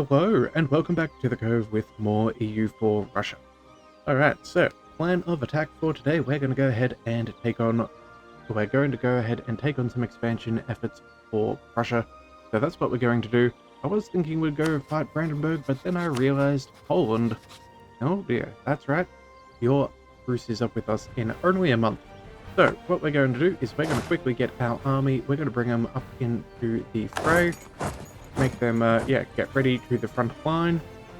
Hello, and welcome back to the Cove with more EU4 Russia. Alright, so, plan of attack for today, we're going to go ahead and take on some expansion efforts for Prussia. So that's what we're going to do. I was thinking we'd go fight Brandenburg, but then I realized Poland. Oh dear, that's right. Your Bruce is up with us in only a month. So, what we're going to do is we're going to quickly get our army, we're going to bring them up into the fray, make them, get ready to the front line,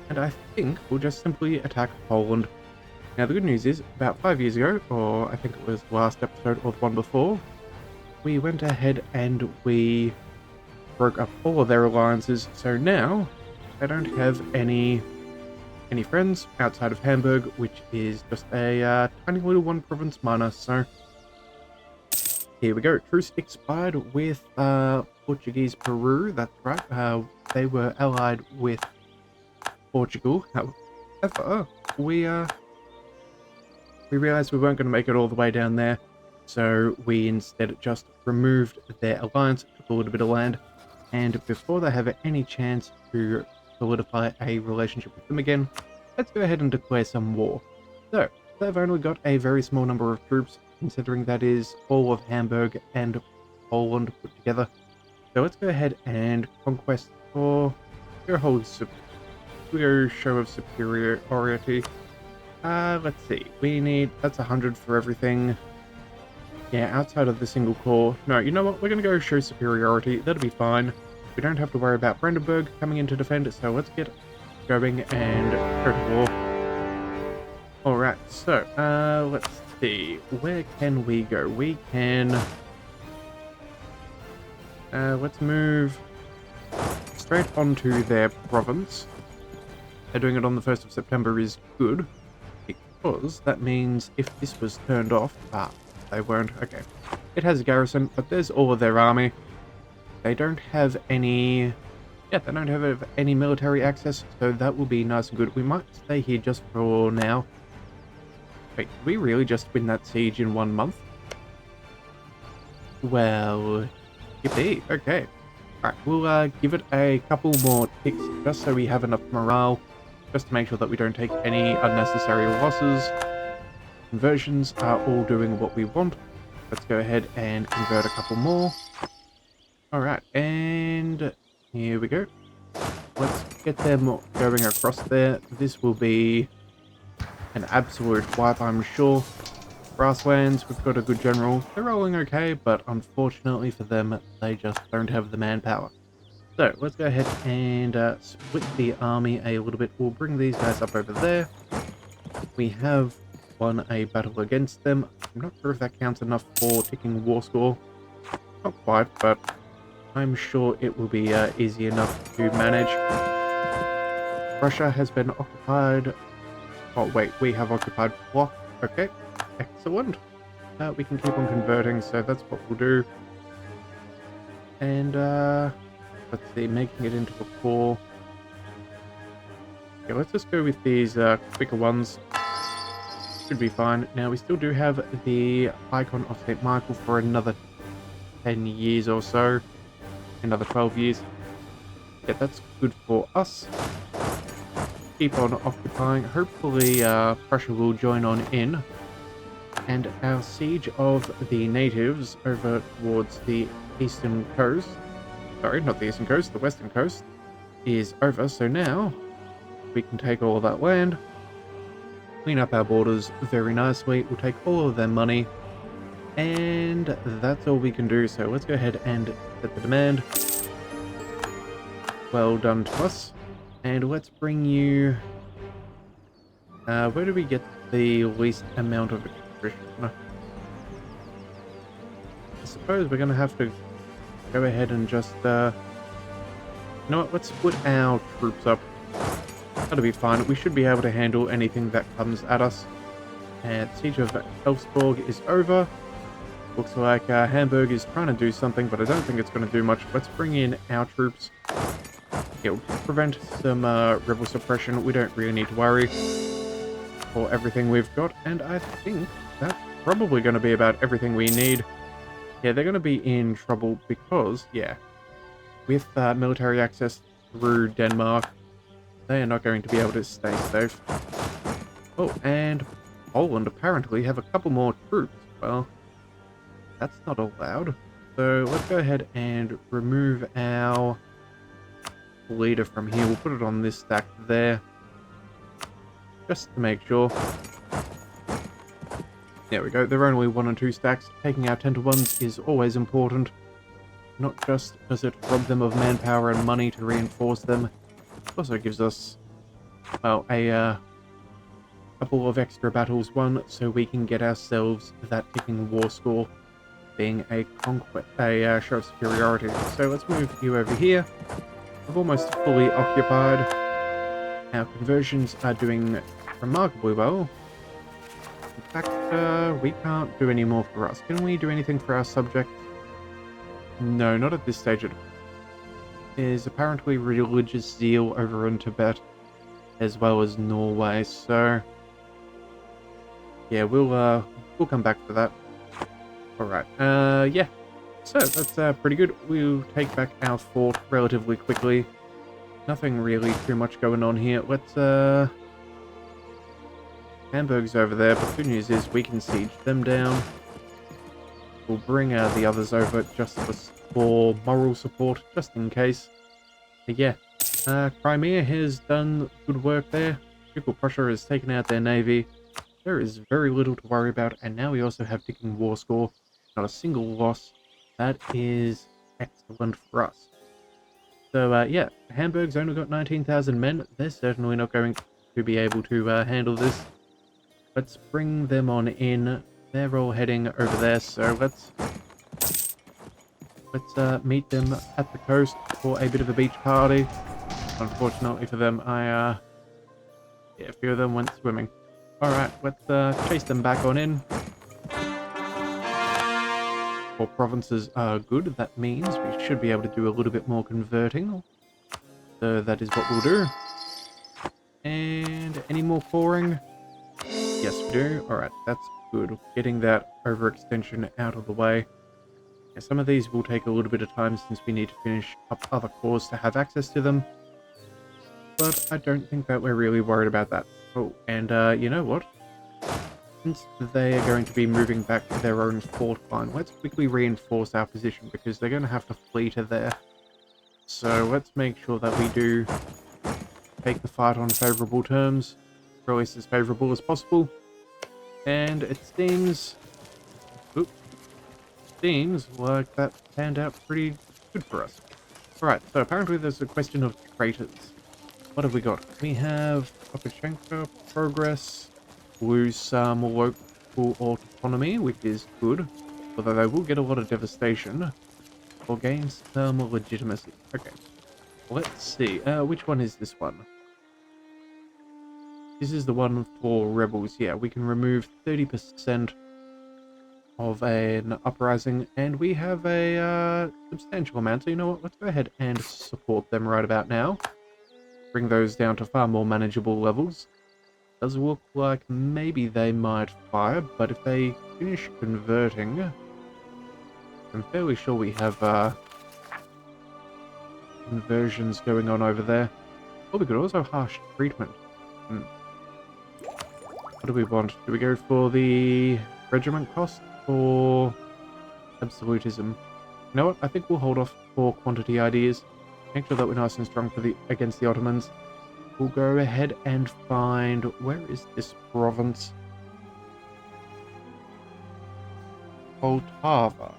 and I think we'll just simply attack Poland. Now, the good news is, about 5 years ago, or I think it was the last episode or the one before, we went ahead and we broke up all of their alliances, so now they don't have any friends outside of Hamburg, which is just a tiny little one province minor, so here we go. Truce expired with Portuguese Peru, that's right. They were allied with Portugal. However, we realized we weren't going to make it all the way down there, so we instead just removed their alliance, took a little bit of land, and before they have any chance to solidify a relationship with them again, let's go ahead and declare some war. So, they've only got a very small number of troops, considering that is all of Hamburg and Poland put together. So let's go ahead and conquest for your whole show of superiority. Let's see, that's 100 for everything. Yeah, outside of the single core. No, you know what, we're gonna go show superiority, that'll be fine. We don't have to worry about Brandenburg coming in to defend, so let's get going and go to war. Alright, so, let's see, where can we go? We can, let's move straight onto their province. They're doing it on the 1st of September is good, because that means if this was turned off, they weren't, okay. It has a garrison, but there's all of their army. They don't have any, they don't have any military access, so that will be nice and good. We might stay here just for now. Wait, did we really just win that siege in 1 month? Well, yippee, okay. Alright, we'll give it a couple more ticks just so we have enough morale, just to make sure that we don't take any unnecessary losses. Conversions are all doing what we want. Let's go ahead and convert a couple more. Alright, and here we go. Let's get them going across there. This will be an absolute wipe, I'm sure. Grasslands, we've got a good general. They're rolling okay, but unfortunately for them, they just don't have the manpower. So, let's go ahead and split the army a little bit. We'll bring these guys up over there. We have won a battle against them. I'm not sure if that counts enough for ticking war score. Not quite, but I'm sure it will be easy enough to manage. Russia has been occupied. Oh wait, we have occupied block. Okay, excellent. We can keep on converting, so that's what we'll do. And let's see, making it into a core. Okay, let's just go with these quicker ones. Should be fine. Now we still do have the icon of St. Michael for another 10 years or so. Another 12 years. Yeah, that's good for us. Keep on occupying. Hopefully Prussia will join on in. And our siege of the natives over towards the eastern coast, sorry, not the eastern coast, the western coast, is over. So now we can take all of that land, clean up our borders very nicely. We'll take all of their money, and that's all we can do. So let's go ahead and set the demand. Well done to us. And let's bring you... where do we get the least amount of attrition? I suppose we're going to have to go ahead and just... you know what, let's split our troops up. That'll be fine. We should be able to handle anything that comes at us. And Siege of Elfsborg is over. Looks like Hamburg is trying to do something, but I don't think it's going to do much. Let's bring in our troops. It'll prevent some rebel suppression. We don't really need to worry for everything we've got, and I think that's probably going to be about everything we need. Yeah, they're going to be in trouble because, yeah, with military access through Denmark, They are not going to be able to stay safe. Oh, and Poland apparently have a couple more troops. Well, that's not allowed. So let's go ahead and remove our leader from here. We'll put it on this stack there, just to make sure. There we go. There are only 1 and 2 stacks. Taking out 10 to 1s is always important. Not just does it rob them of manpower and money to reinforce them, it also gives us, well, a couple of extra battles won, so we can get ourselves that ticking war score, being a conquest, a show of superiority. So let's move you over here. I've almost fully occupied. Our conversions are doing remarkably well. In fact, we can't do any more for us. Can we do anything for our subjects? No, not at this stage. There's apparently religious zeal over in Tibet, as well as Norway, so yeah, we'll come back to that. Alright, yeah. So, that's pretty good. We'll take back our fort relatively quickly. Nothing really too much going on here. Let's, Hamburg's over there, but good news is we can siege them down. We'll bring the others over just for moral support, just in case. But yeah, Crimea has done good work there. Ducal Prussia has taken out their navy. There is very little to worry about, and now we also have ticking war score. Not a single loss. That is excellent for us. So, yeah, Hamburg's only got 19,000 men. They're certainly not going to be able to handle this. Let's bring them on in. They're all heading over there, so let's meet them at the coast for a bit of a beach party. Unfortunately for them, yeah, a few of them went swimming. Alright, let's chase them back on in. 4 provinces are good. That means we should be able to do a little bit more converting. So that is what we'll do. And any more pouring? Yes, we do. Alright, that's good. Getting that overextension out of the way. Yeah, some of these will take a little bit of time since we need to finish up other cores to have access to them. But I don't think that we're really worried about that. Oh, and you know what? Since they are going to be moving back to their own fort line, let's quickly reinforce our position because they're going to have to flee to there. So let's make sure that we do take the fight on favourable terms, or at least as favourable as possible. And it seems like that panned out pretty good for us. Alright, so apparently there's a question of traitors. What have we got? We have Lukashenko, progress, lose some local autonomy, which is good, although they will get a lot of devastation, or gain some legitimacy. Okay, let's see. Which one is this one? This is the one for rebels. Yeah, we can remove 30% of an uprising, and we have a substantial amount. So you know what? Let's go ahead and support them right about now. Bring those down to far more manageable levels. Does look like maybe they might fire, but if they finish converting, I'm fairly sure we have conversions going on over there. Oh, we could also harsh treatment. What do we want? Do we go for the regiment cost or absolutism? You know what? I think we'll hold off for quantity ideas. Make sure that we're nice and strong for against the Ottomans. We'll go ahead and find... Where is this province? Poltava.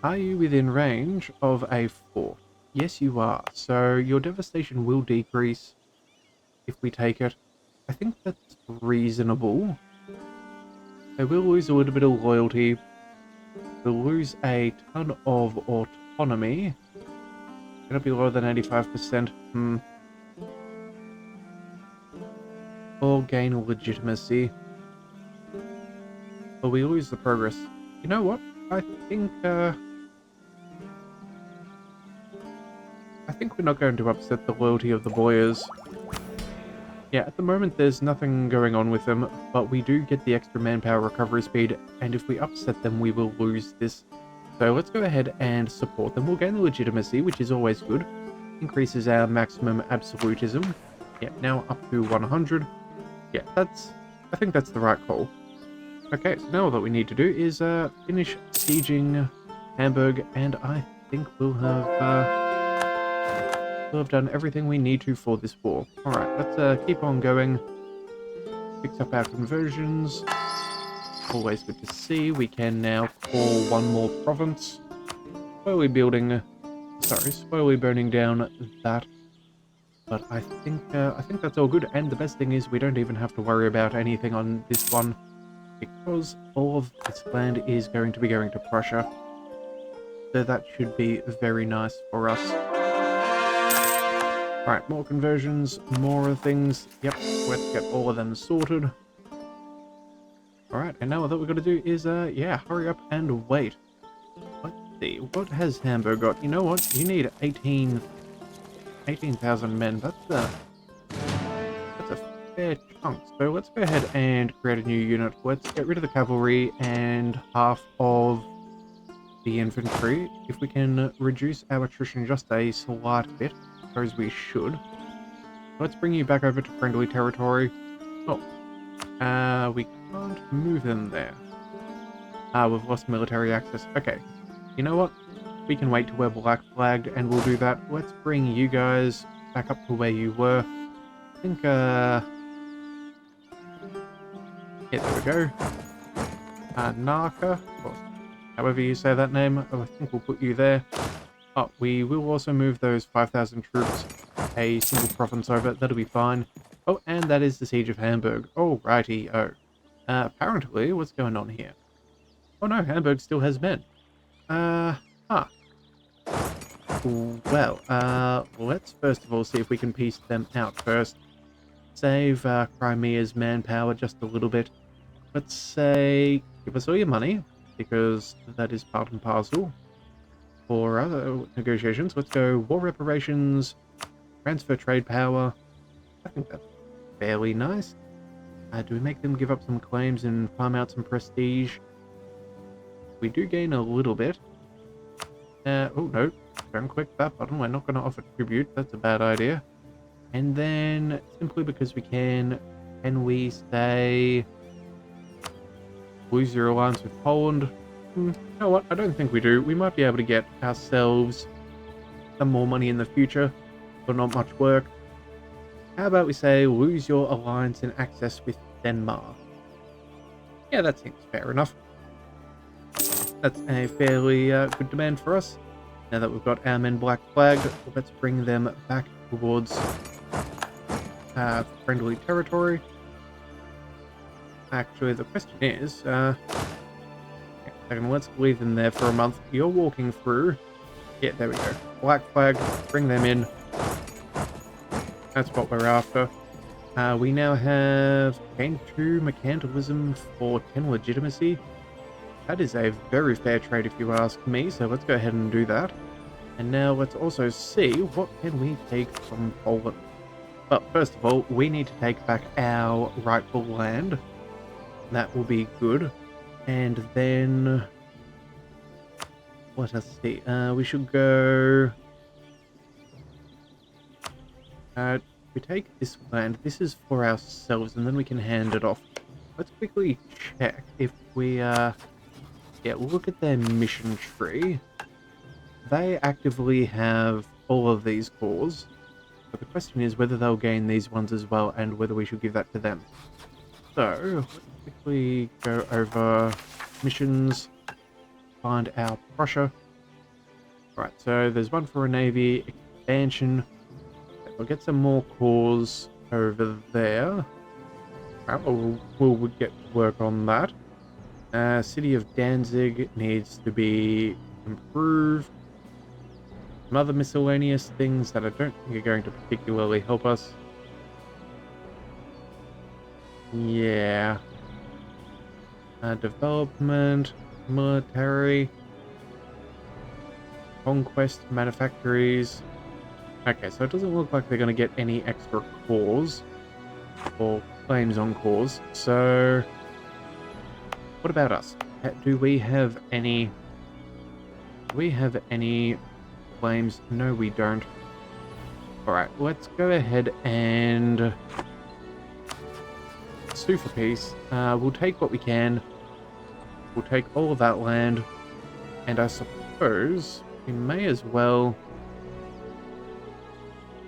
Are you within range of a fort? Yes, you are. So your devastation will decrease if we take it. I think that's reasonable. They will lose a little bit of loyalty. We'll lose a ton of autonomy. Gonna be lower than 85%. Or gain legitimacy. Or we lose the progress. You know what? I think we're not going to upset the loyalty of the Boyars. Yeah, at the moment there's nothing going on with them, but we do get the extra manpower recovery speed, and if we upset them we will lose this. So let's go ahead and support them. We'll gain the legitimacy, which is always good. increases our maximum absolutism. Yeah, now up to 100. Yeah, I think that's the right call. Okay, so now all that we need to do is finish sieging Hamburg, and I think we'll have done everything we need to for this war. Alright, let's keep on going. Fix up our conversions. Always good to see. We can now call one more province. Slowly burning down that. But I think that's all good. And the best thing is we don't even have to worry about anything on this one, because all of this land is going to be going to Prussia. So that should be very nice for us. Alright, more conversions, more things. Yep, let's get all of them sorted. Alright, and now what we've got to do is, yeah, hurry up and wait. Let's see, what has Hamburg got? You know what? You need 18,000 men. That's a fair chunk. So let's go ahead and create a new unit. Let's get rid of the cavalry and half of the infantry. If we can reduce our attrition just a slight bit, I suppose we should. Let's bring you back over to friendly territory. Oh, we can't move them there. We've lost military access. Okay, you know what? We can wait till we're black flagged and we'll do that. Let's bring you guys back up to where you were. I think, yeah, there we go. Narka, or however you say that name, I think we'll put you there. Oh, we will also move those 5,000 troops a single province over. That'll be fine. Oh, and that is the Siege of Hamburg. Alrighty-o. Apparently, what's going on here? Oh no, Hamburg still has men. Well, let's first of all see if we can piece them out first. Save Crimea's manpower just a little bit. Let's say, give us all your money, because that is part and parcel for other negotiations. Let's go war reparations, transfer trade power. I think that's fairly nice. Do we make them give up some claims and farm out some prestige? We do gain a little bit. Oh no, don't click that button. We're not going to offer tribute. That's a bad idea. And then, simply because we can we say lose your alliance with Poland? You know what? I don't think we do. We might be able to get ourselves some more money in the future, but not much work. How about we say lose your alliance and access with Denmark? Yeah, that seems fair enough. That's a fairly good demand for us. Now that we've got our men black flagged, let's bring them back towards friendly territory. Actually, the question is, let's leave them there for a month. You're walking through. Yeah, there we go. Black flag, bring them in. That's what we're after. We now have gain 2 mercantilism for 10 legitimacy. That is a very fair trade if you ask me, so let's go ahead and do that. And now let's also see what can we take from Poland. Well, first of all, we need to take back our rightful land. That will be good. And then, let us see, we should go... we take this land, this is for ourselves, and then we can hand it off. Let's quickly check if we, yeah, we'll look at their mission tree. They actively have all of these cores, but the question is whether they'll gain these ones as well, and whether we should give that to them. So, let's quickly go over missions, find our Prussia. Right, so there's one for a navy, expansion. We'll get some more cores over there. Right, we'll get to work on that. City of Danzig needs to be improved. Some other miscellaneous things that I don't think are going to particularly help us. Yeah. Development, military, conquest, manufactories. Okay, so it doesn't look like they're going to get any extra cores or claims on cores. So, what about us? Do we have any claims? No, we don't. Alright, let's go ahead and sue for peace. We'll take what we can. We'll take all of that land. And I suppose we may as well...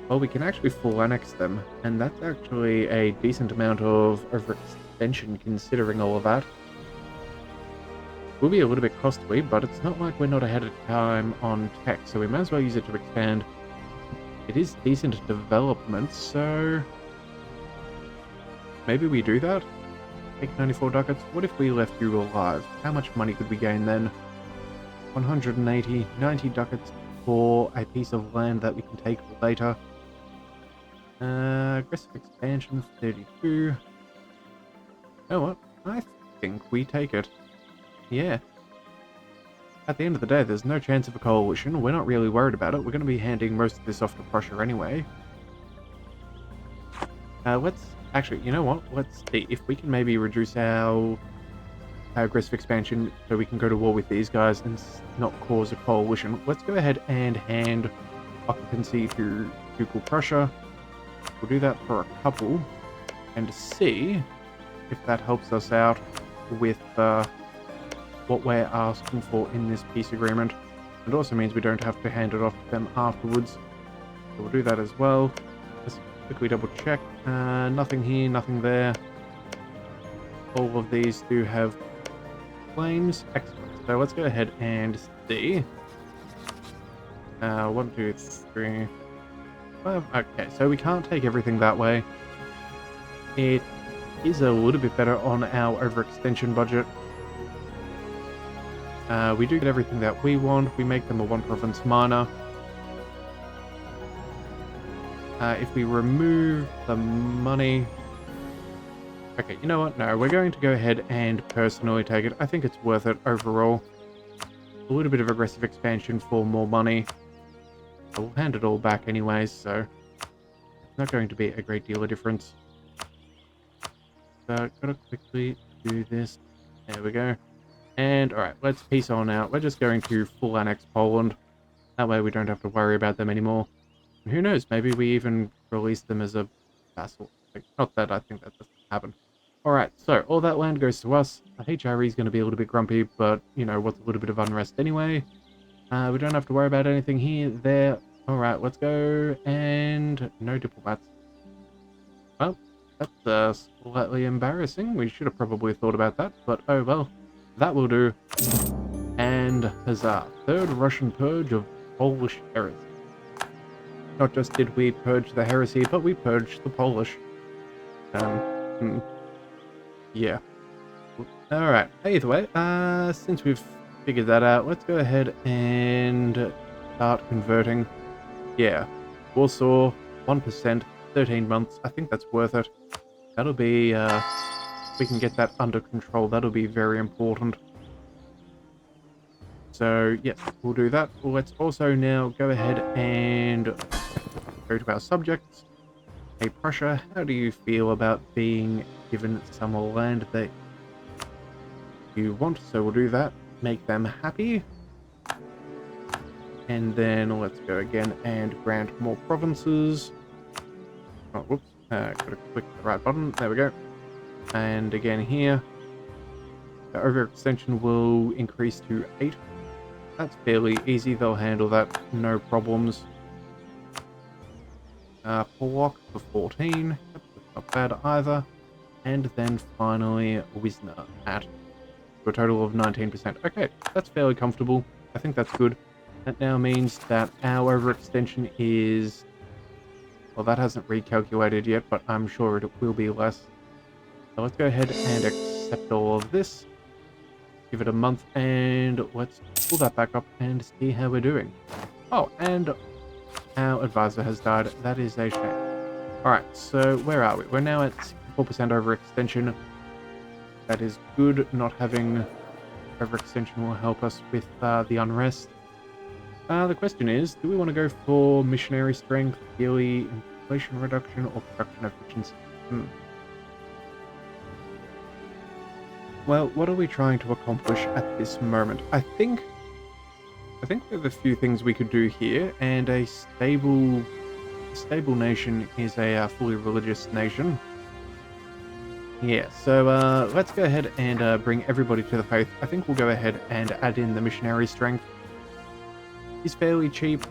Well, we can actually full annex them. And that's actually a decent amount of overextension considering all of that. Will be a little bit costly, but it's not like we're not ahead of time on tech, so we might as well use it to expand. It is decent development, so maybe we do that? Take 94 ducats. What if we left you alive? How much money could we gain then? 180, 90 ducats for a piece of land that we can take later. Aggressive expansion, 32. You know what? I think we take it. Yeah. At the end of the day, there's no chance of a coalition. We're not really worried about it. We're going to be handing most of this off to Prussia anyway. Let's... Actually, you know what? Let's see if we can maybe reduce our aggressive expansion so we can go to war with these guys and not cause a coalition. Let's go ahead and hand occupancy to Ducal Prussia. We'll do that for a couple and see if that helps us out with what we're asking for in this peace agreement. It also means we don't have to hand it off to them afterwards. So we'll do that as well. Let's quickly double check. Nothing here, nothing there. All of these do have claims. Excellent. So let's go ahead and see. 1, 2, 3, 5. Okay, so we can't take everything that way. It is a little bit better on our overextension budget. We do get everything that we want. We make them a one province minor. If we remove the money... Okay, you know what? No, we're going to go ahead and personally take it. I think it's worth it overall. A little bit of aggressive expansion for more money. We'll hand it all back anyways, so it's not going to be a great deal of difference. So, gotta quickly do this. There we go. And, alright, let's peace on out. We're just going to full annex Poland. That way we don't have to worry about them anymore. And who knows, maybe we even release them as a vassal. Not that I think that doesn't happen. Alright, so all that land goes to us. The HRE is going to be a little bit grumpy, but, you know, what's a little bit of unrest anyway. We don't have to worry about anything here, there. Alright, let's go. And no diplomats. Well, that's slightly embarrassing. We should have probably thought about that, but oh well. That will do. And huzzah. Third Russian purge of Polish heresy. Not just did we purge the heresy, but we purged the Polish. Yeah. Alright, either way, since we've figured that out, let's go ahead and start converting. Yeah. Warsaw, 1%, 13 months. I think that's worth it. That'll be, if we can get that under control, that'll be very important. So, yes, we'll do that. Let's also now go ahead and go to our subjects. Hey, Prussia, how do you feel about being given some land that you want? So we'll do that. Make them happy. And then let's go again and grant more provinces. Oh, whoops. Gotta click the right button. There we go. And again here, the overextension will increase to 8. That's fairly easy. They'll handle that, no problems. Pollock for 14. That's not bad either. And then finally, Wisner at a total of 19%. Okay, that's fairly comfortable. I think that's good. That now means that our overextension is... Well, that hasn't recalculated yet, but I'm sure it will be less. So let's go ahead and accept all of this. Give it a month, and let's pull that back up and see how we're doing. Oh, and our advisor has died. That is a shame. Alright, so where are we? We're now at 64% overextension. That is good. Not having overextension will help us with the unrest. The question is, do we want to go for missionary strength, yearly inflation reduction, or production efficiency? Well, what are we trying to accomplish at this moment? I think we have a few things we could do here, and a stable stable nation is a fully religious nation. Yeah, so let's go ahead and bring everybody to the faith. I think we'll go ahead and add in the missionary strength. He's fairly cheap.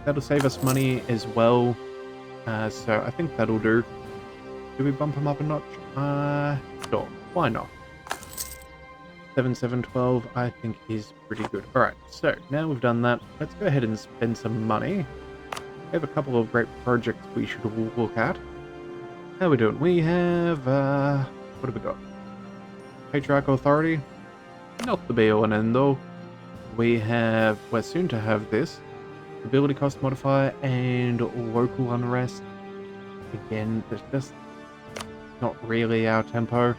That'll save us money as well. So I think that'll do. Do we bump him up a notch? Sure. Why not? 7,712 I think is pretty good. Alright, so now we've done that, let's go ahead and spend some money. We have a couple of great projects we should look at. How are we doing? We have, what have we got? Patriarchal Authority. Not the be all and end all. We're soon to have this. Ability cost modifier and local unrest. Again, there's just not really our tempo.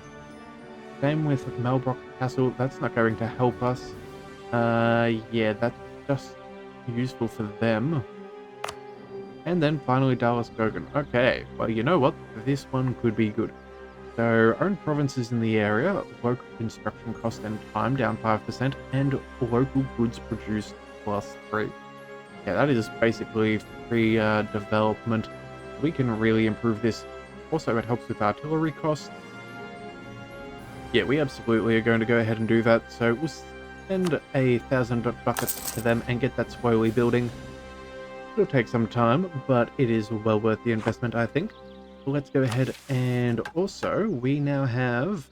Same with Melbrock Castle, that's not going to help us. Yeah, that's just useful for them. And then finally Dallas Gogan. Okay, well you know what? This one could be good. So, own provinces in the area, local construction cost and time down 5%, and local goods produced +3. Yeah, that is basically free development. We can really improve this. Also, it helps with artillery costs. Yeah, we absolutely are going to go ahead and do that. So we'll send 1,000 buckets to them and get that slowly building. It'll take some time, but it is well worth the investment, I think. Let's go ahead and also we now have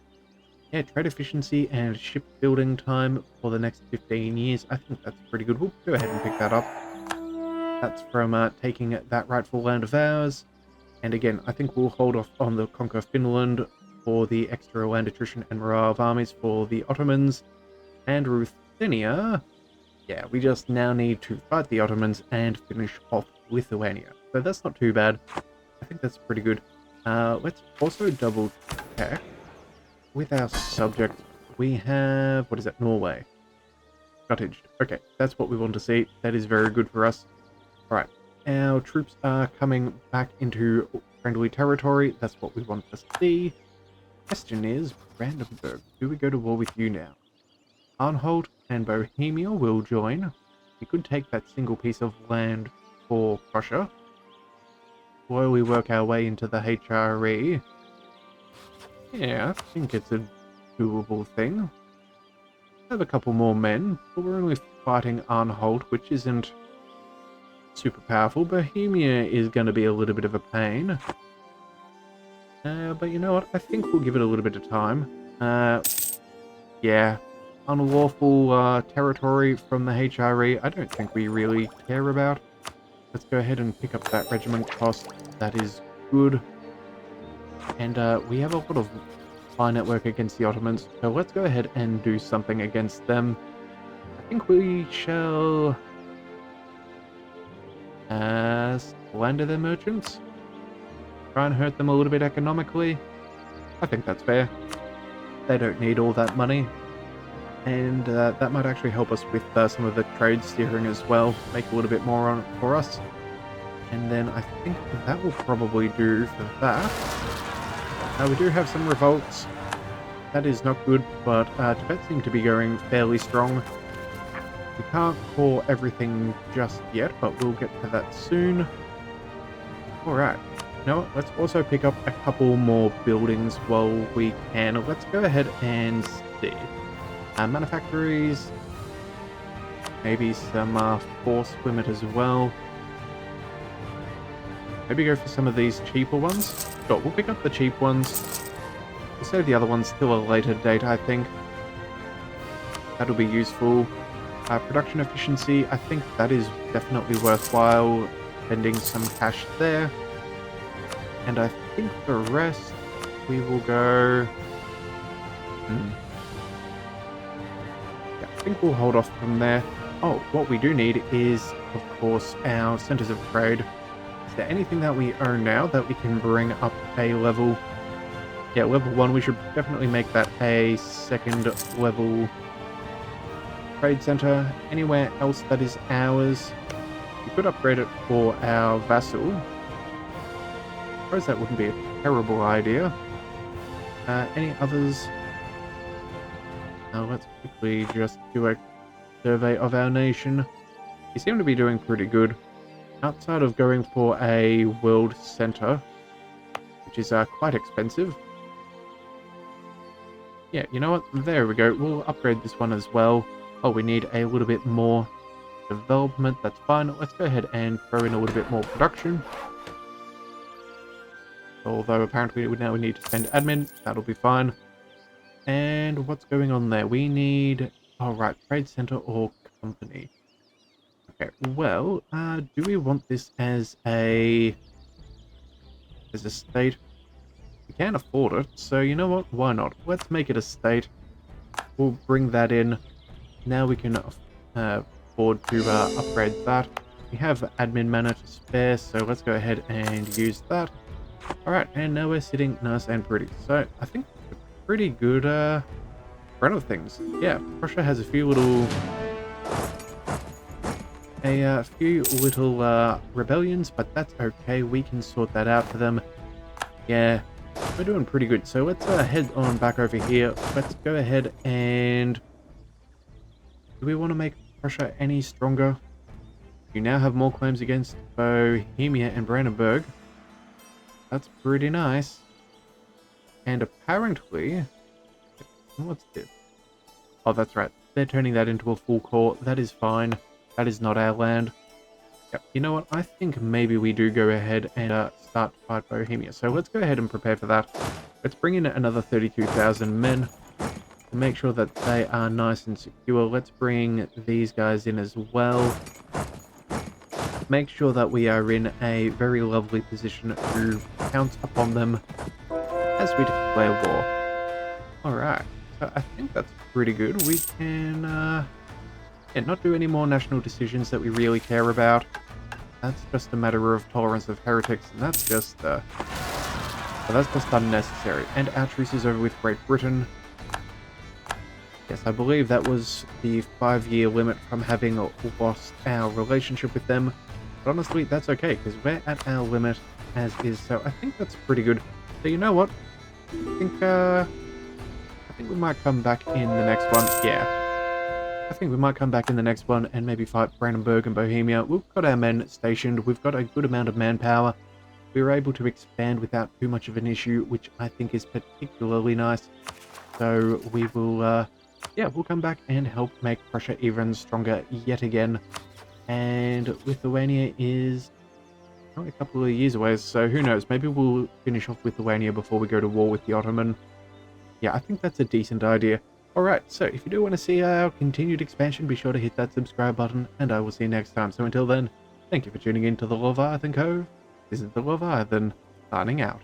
trade efficiency and ship building time for the next 15 years. I think that's pretty good. We'll go ahead and pick that up. That's from taking that rightful land of ours. And again, I think we'll hold off on the Conquer Finland for the extra land attrition and morale of armies for the Ottomans. And Ruthenia, yeah, we just now need to fight the Ottomans and finish off Lithuania. So that's not too bad. I think that's pretty good. Let's also double check with our subject. We have, what is that, Norway? Cottaged. Okay, that's what we want to see. That is very good for us. Alright, our troops are coming back into friendly territory. That's what we want to see. Question is, Brandenburg, do we go to war with you now? Arnhold and Bohemia will join. We could take that single piece of land for Prussia. Slowly work our way into the HRE. Yeah, I think it's a doable thing. I have a couple more men, but we're only fighting Arnhold, which isn't super powerful. Bohemia is going to be a little bit of a pain. But you know what? I think we'll give it a little bit of time. Yeah. Unlawful territory from the HRE, I don't think we really care about. Let's go ahead and pick up that regiment cost. That is good. And we have a lot of spy network against the Ottomans, so let's go ahead and do something against them. I think we shall slander their merchants. Try and hurt them a little bit economically. I think that's fair. They don't need all that money. And that might actually help us with some of the trade steering as well. Make a little bit more on it for us. And then I think that will probably do for that. We do have some revolts. That is not good, but Tibet seem to be going fairly strong. We can't call everything just yet, but we'll get to that soon. Alright. Now, let's also pick up a couple more buildings while we can. Let's go ahead and see. Manufactories. Maybe some force limit as well. Maybe go for some of these cheaper ones. Sure, we'll pick up the cheap ones. We'll save the other ones till a later date, I think. That'll be useful. Production efficiency, I think that is definitely worthwhile. Spending some cash there. And I think the rest, we will go... Yeah, I think we'll hold off from there. Oh, what we do need is, of course, our centers of trade. Is there anything that we own now that we can bring up a level? Yeah, level 1, we should definitely make that a second level trade center. Anywhere else that is ours, we could upgrade it for our vassal. I suppose that wouldn't be a terrible idea. Any others? Let's quickly just do a survey of our nation. We seem to be doing pretty good. outside of going for a world center, which is quite expensive. Yeah, you know what? There we go. We'll upgrade this one as well. Oh, we need a little bit more development. That's fine. Let's go ahead and throw in a little bit more production. Although apparently now we need to spend admin. That'll be fine. And what's going on there? We need... Oh, right. Trade center or company. Okay, well, do we want this as a state? We can afford it, so you know what? Why not? Let's make it a state. We'll bring that in. Now we can afford to upgrade that. We have admin mana to spare, so let's go ahead and use that. Alright, and now we're sitting nice and pretty. So, I think it's a pretty good run of things. Yeah, Prussia has a few little... a few little rebellions, but that's okay. We can sort that out for them. Yeah, we're doing pretty good. So let's head on back over here. Let's go ahead and... Do we want to make Prussia any stronger? You now have more claims against Bohemia and Brandenburg. That's pretty nice. And apparently... What's this? Oh, that's right. They're turning that into a full core. That is fine. That is not our land. Yep. You know what? I think maybe we do go ahead and start to fight Bohemia. So let's go ahead and prepare for that. Let's bring in another 32,000 men to make sure that they are nice and secure. Let's bring these guys in as well. Make sure that we are in a very lovely position to pounce upon them as we declare war. Alright. So I think that's pretty good. We can... yeah, not do any more national decisions that we really care about. That's just a matter of tolerance of heretics, and that's just unnecessary. And our truce is over with Great Britain. Yes, I believe that was the 5-year limit from having lost our relationship with them. But honestly, that's okay, because we're at our limit as is, so I think that's pretty good. So you know what? I think we might come back in the next one. Yeah. I think we might come back in the next one and maybe fight Brandenburg and Bohemia. We've got our men stationed. We've got a good amount of manpower. We were able to expand without too much of an issue, which I think is particularly nice. So we will, yeah, we'll come back and help make Prussia even stronger yet again. And Lithuania is only a couple of years away, so who knows? Maybe we'll finish off Lithuania before we go to war with the Ottoman. Yeah, I think that's a decent idea. Alright, so if you do want to see our continued expansion, be sure to hit that subscribe button, and I will see you next time. So until then, thank you for tuning in to the Leviathan Cove. This is the Leviathan, signing out.